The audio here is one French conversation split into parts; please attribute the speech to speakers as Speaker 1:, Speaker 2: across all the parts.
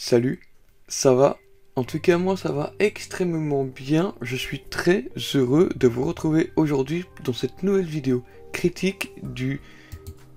Speaker 1: Salut, ça va? En tout cas moi ça va extrêmement bien, je suis très heureux de vous retrouver aujourd'hui dans cette nouvelle vidéo critique du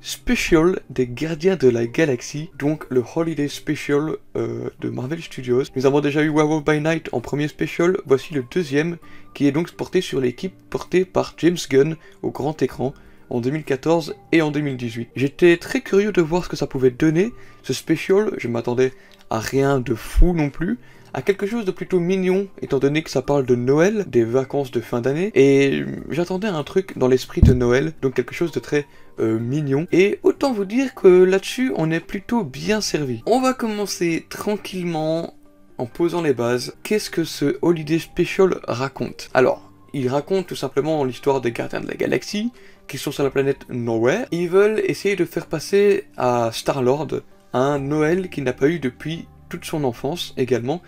Speaker 1: Special des Gardiens de la Galaxie, donc le Holiday Special de Marvel Studios. Nous avons déjà eu Werewolf by Night en premier special, voici le deuxième qui est donc porté sur l'équipe portée par James Gunn au grand écran en 2014 et en 2018. J'étais très curieux de voir ce que ça pouvait donner, ce special, je m'attendais à rien de fou non plus, à quelque chose de plutôt mignon, étant donné que ça parle de Noël, des vacances de fin d'année, et j'attendais un truc dans l'esprit de Noël, donc quelque chose de très mignon, et autant vous dire que là-dessus, on est plutôt bien servi. On va commencer tranquillement en posant les bases. Qu'est-ce que ce Holiday Special raconte? Alors, il raconte tout simplement l'histoire des Gardiens de la Galaxie, qui sont sur la planète Nowhere. Ils veulent essayer de faire passer à Star-Lord un Noël qu'il n'a pas eu depuis toute son enfance également,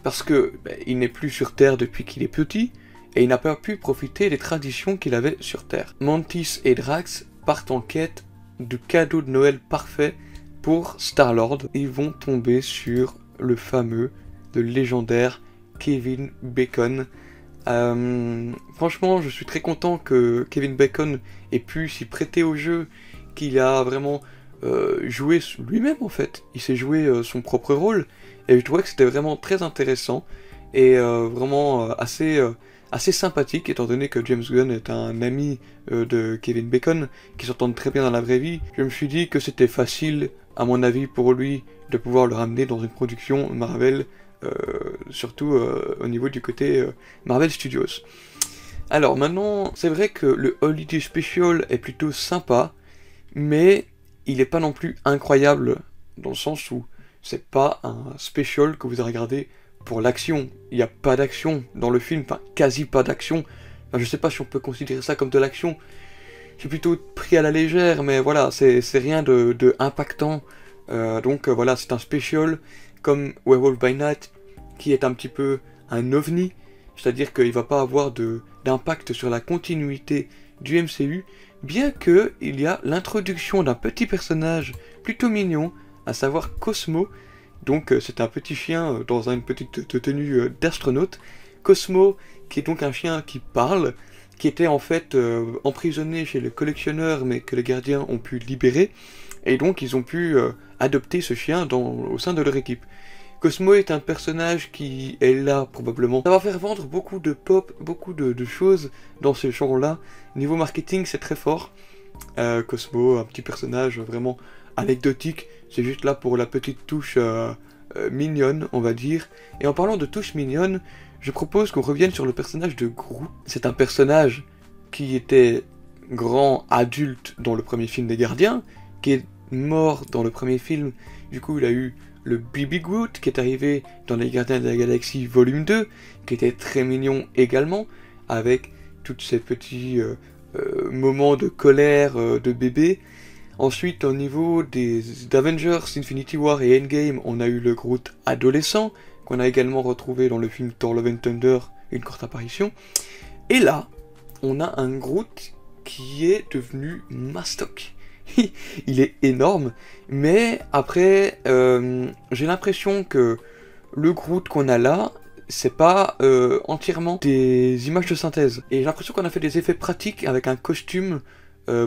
Speaker 1: parce que il n'est plus sur Terre depuis qu'il est petit, et il n'a pas pu profiter des traditions qu'il avait sur Terre. Mantis et Drax partent en quête du cadeau de Noël parfait pour Star-Lord. Ils vont tomber sur le fameux, le légendaire Kevin Bacon. Franchement, je suis très content que Kevin Bacon ait pu s'y prêter au jeu, qu'il a vraiment joué lui-même en fait. Il s'est joué son propre rôle, et je trouvais que c'était vraiment très intéressant et vraiment assez sympathique, étant donné que James Gunn est un ami de Kevin Bacon, qui s'entendent très bien dans la vraie vie. Je me suis dit que c'était facile, à mon avis, pour lui de pouvoir le ramener dans une production Marvel, surtout au niveau du côté Marvel Studios. Alors maintenant, c'est vrai que le Holiday Special est plutôt sympa, mais il n'est pas non plus incroyable, dans le sens où c'est pas un special que vous avez regardé pour l'action. Il n'y a pas d'action dans le film, enfin quasi pas d'action. Enfin, je sais pas si on peut considérer ça comme de l'action. J'ai plutôt pris à la légère, mais voilà, c'est rien de impactant. Donc voilà, c'est un special comme Werewolf by Night, qui est un petit peu un ovni, c'est-à-dire qu'il va pas avoir d'impact sur la continuité du MCU, bien que il y a l'introduction d'un petit personnage plutôt mignon, à savoir Cosmo. Donc c'est un petit chien dans une petite tenue d'astronaute. Cosmo, qui est donc un chien qui parle, qui était en fait emprisonné chez le collectionneur, mais que les gardiens ont pu libérer, et donc ils ont pu adopter ce chien au sein de leur équipe. Cosmo est un personnage qui est là, probablement. Ça va faire vendre beaucoup de pop, beaucoup de choses dans ce genre-là. Niveau marketing, c'est très fort. Cosmo, un petit personnage vraiment anecdotique. C'est juste là pour la petite touche mignonne, on va dire. Et en parlant de touche mignonne, je propose qu'on revienne sur le personnage de Groot. C'est un personnage qui était grand adulte dans le premier film des Gardiens, qui est mort dans le premier film. Du coup, il a eu le Baby Groot qui est arrivé dans les Gardiens de la Galaxie volume 2, qui était très mignon également, avec tous ces petits moments de colère de bébé. Ensuite, au niveau d'Avengers, Infinity War et Endgame, on a eu le Groot adolescent, qu'on a également retrouvé dans le film Thor Love and Thunder, une courte apparition. Et là, on a un Groot qui est devenu mastoc. Il est énorme, mais après, j'ai l'impression que le Groot qu'on a là, c'est pas entièrement des images de synthèse. Et j'ai l'impression qu'on a fait des effets pratiques avec un costume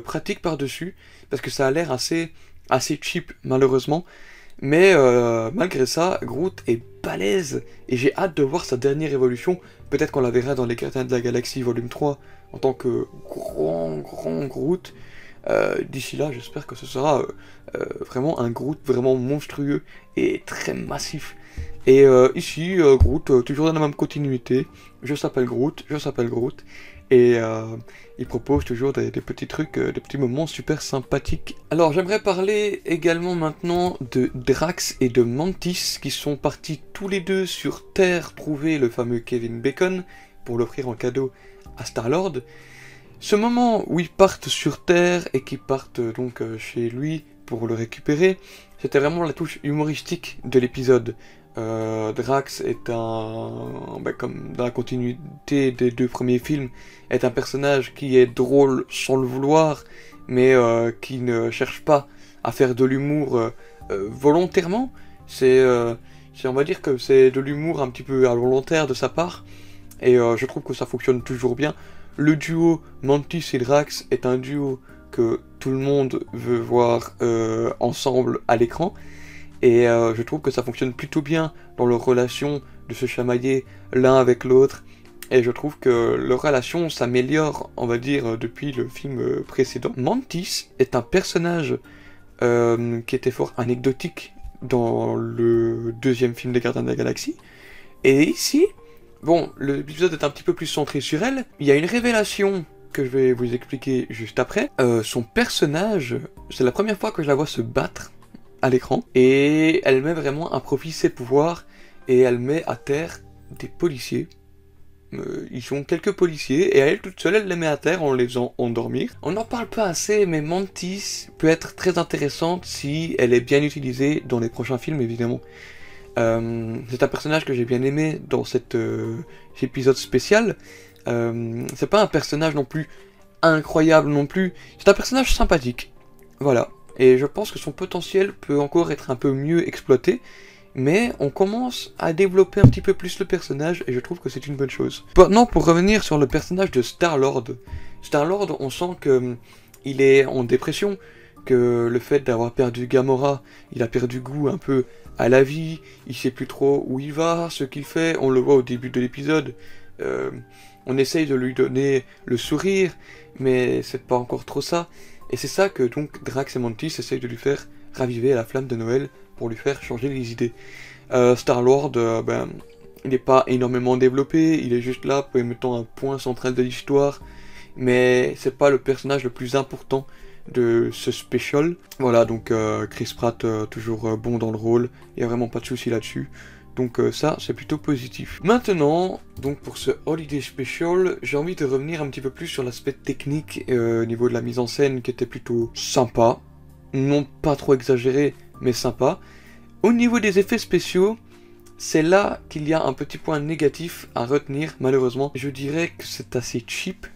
Speaker 1: pratique par-dessus, parce que ça a l'air assez cheap, malheureusement. Mais malgré ça, Groot est balèze, et j'ai hâte de voir sa dernière évolution. Peut-être qu'on la verra dans les Gardiens de la Galaxie volume 3, en tant que grand Groot. D'ici là, j'espère que ce sera vraiment un Groot vraiment monstrueux et très massif. Et ici, Groot, toujours dans la même continuité. Je s'appelle Groot, et il propose toujours des petits trucs, des petits moments super sympathiques. Alors j'aimerais parler également maintenant de Drax et de Mantis, qui sont partis tous les deux sur Terre trouver le fameux Kevin Bacon pour l'offrir en cadeau à Star-Lord. Ce moment où ils partent sur Terre et qu'ils partent donc chez lui pour le récupérer, c'était vraiment la touche humoristique de l'épisode. Drax est comme dans la continuité des deux premiers films, est un personnage qui est drôle sans le vouloir, mais qui ne cherche pas à faire de l'humour volontairement. On va dire que c'est de l'humour un petit peu involontaire de sa part, et je trouve que ça fonctionne toujours bien. Le duo Mantis et Drax est un duo que tout le monde veut voir ensemble à l'écran, et je trouve que ça fonctionne plutôt bien dans leur relation de se chamailler l'un avec l'autre, et je trouve que leur relation s'améliore, on va dire, depuis le film précédent. Mantis est un personnage qui était fort anecdotique dans le deuxième film des Gardiens de la Galaxie, et ici, bon, l'épisode est un petit peu plus centré sur elle, il y a une révélation que je vais vous expliquer juste après. Son personnage, c'est la première fois que je la vois se battre à l'écran, et elle met vraiment à profit ses pouvoirs, et elle met à terre des policiers. Ils sont quelques policiers, et elle toute seule, elle les met à terre en les faisant endormir. On n'en parle pas assez, mais Mantis peut être très intéressante si elle est bien utilisée dans les prochains films, évidemment. C'est un personnage que j'ai bien aimé dans cet épisode spécial. C'est pas un personnage non plus incroyable non plus, c'est un personnage sympathique. Voilà, et je pense que son potentiel peut encore être un peu mieux exploité, mais on commence à développer un petit peu plus le personnage, et je trouve que c'est une bonne chose. Maintenant, pour revenir sur le personnage de Star-Lord. Star-Lord, on sent que il est en dépression, que le fait d'avoir perdu Gamora, il a perdu goût un peu à la vie, il sait plus trop où il va, ce qu'il fait, on le voit au début de l'épisode. On essaye de lui donner le sourire, mais c'est pas encore trop ça. Et c'est ça que donc Drax et Mantis essayent de lui faire raviver la flamme de Noël pour lui faire changer les idées. Star-Lord, il n'est pas énormément développé, il est juste là pour mettre un point central de l'histoire, mais c'est pas le personnage le plus important de ce special. Voilà, donc Chris Pratt toujours bon dans le rôle, il n'y a vraiment pas de souci là-dessus. Donc ça, c'est plutôt positif. Maintenant, donc pour ce Holiday Special, j'ai envie de revenir un petit peu plus sur l'aspect technique au niveau de la mise en scène qui était plutôt sympa. Non pas trop exagéré, mais sympa. Au niveau des effets spéciaux, c'est là qu'il y a un petit point négatif à retenir, malheureusement. Je dirais que c'est assez cheap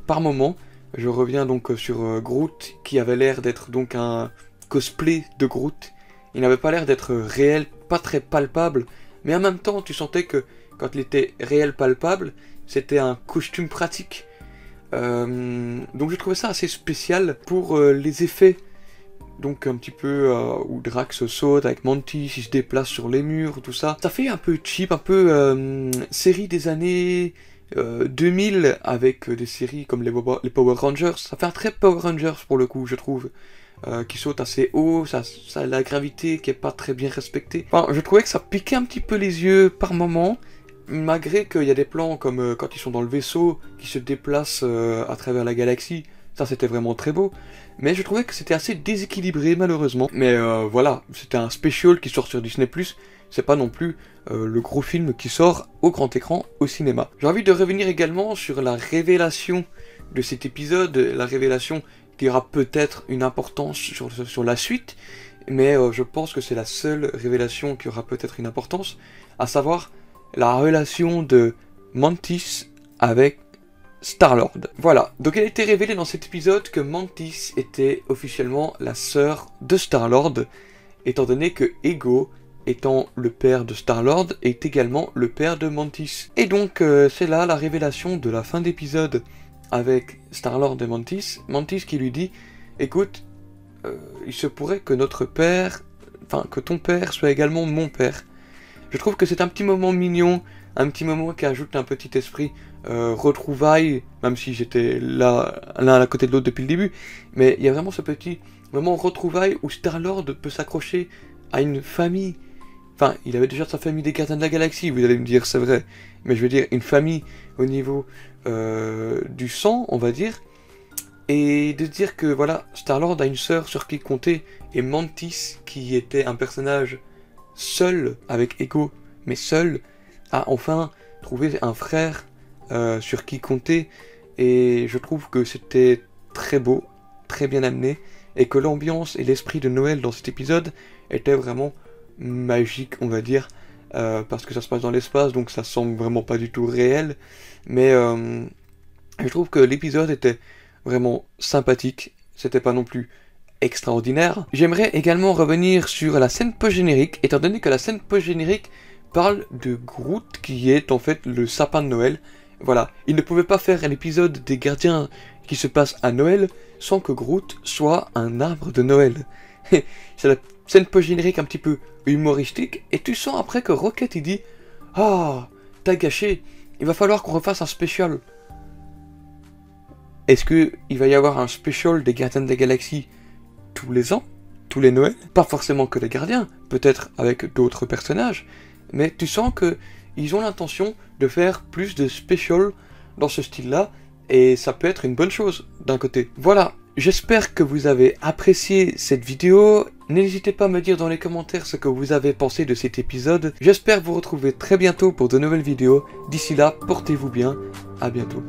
Speaker 1: par moment. Je reviens donc sur Groot, qui avait l'air d'être donc un cosplay de Groot. Il n'avait pas l'air d'être réel, pas très palpable, mais en même temps, tu sentais que quand il était réel palpable, c'était un costume pratique. Donc je trouvais ça assez spécial pour les effets. Donc un petit peu où Drax saute avec Mantis, il se déplace sur les murs, tout ça. Ça fait un peu cheap, un peu série des années 2000 avec des séries comme les Power Rangers. Ça fait un très Power Rangers pour le coup, je trouve. Qui saute assez haut, ça a la gravité qui est pas très bien respectée. Enfin, je trouvais que ça piquait un petit peu les yeux par moment, malgré qu'il y a des plans comme quand ils sont dans le vaisseau, qui se déplacent à travers la galaxie. Ça, c'était vraiment très beau. Mais je trouvais que c'était assez déséquilibré, malheureusement. Mais voilà, c'était un special qui sort sur Disney+. C'est pas non plus le gros film qui sort au grand écran au cinéma. J'ai envie de revenir également sur la révélation de cet épisode, la révélation qui aura peut-être une importance sur la suite, mais je pense que c'est la seule révélation qui aura peut-être une importance, à savoir la relation de Mantis avec Star-Lord. Voilà, donc il a été révélé dans cet épisode que Mantis était officiellement la sœur de Star-Lord, étant donné que Ego, étant le père de Star-Lord, est également le père de Mantis. Et donc c'est là la révélation de la fin d'épisode avec Star-Lord et Mantis. Mantis qui lui dit, écoute, il se pourrait que notre père, enfin que ton père soit également mon père. Je trouve que c'est un petit moment mignon, un petit moment qui ajoute un petit esprit retrouvailles, même si j'étais là l'un à côté de l'autre depuis le début, mais il y a vraiment ce petit moment retrouvailles où Star-Lord peut s'accrocher à une famille. Enfin, il avait déjà sa famille des Gardiens de la Galaxie, vous allez me dire, c'est vrai, mais je veux dire une famille au niveau du sang, on va dire, et de dire que voilà, Star-Lord a une sœur sur qui compter, et Mantis, qui était un personnage seul avec Ego, mais seul, a enfin trouvé un frère sur qui compter, et je trouve que c'était très beau, très bien amené, et que l'ambiance et l'esprit de Noël dans cet épisode était vraiment magique, on va dire, parce que ça se passe dans l'espace, donc ça semble vraiment pas du tout réel, mais je trouve que l'épisode était vraiment sympathique, c'était pas non plus extraordinaire. J'aimerais également revenir sur la scène post-générique, étant donné que la scène post-générique parle de Groot, qui est en fait le sapin de Noël. Voilà, il ne pouvait pas faire un épisode des Gardiens qui se passe à Noël sans que Groot soit un arbre de Noël. C'est la scène post-générique un petit peu humoristique, et tu sens après que Rocket il dit « Ah, t'as gâché, il va falloir qu'on refasse un spécial. » Est-ce qu'il va y avoir un spécial des Gardiens de la Galaxie tous les ans, tous les Noëls? Pas forcément que les Gardiens, peut-être avec d'autres personnages, mais tu sens qu'ils ont l'intention de faire plus de spécial dans ce style-là, et ça peut être une bonne chose d'un côté. Voilà, j'espère que vous avez apprécié cette vidéo. N'hésitez pas à me dire dans les commentaires ce que vous avez pensé de cet épisode. J'espère vous retrouver très bientôt pour de nouvelles vidéos. D'ici là, portez-vous bien, à bientôt.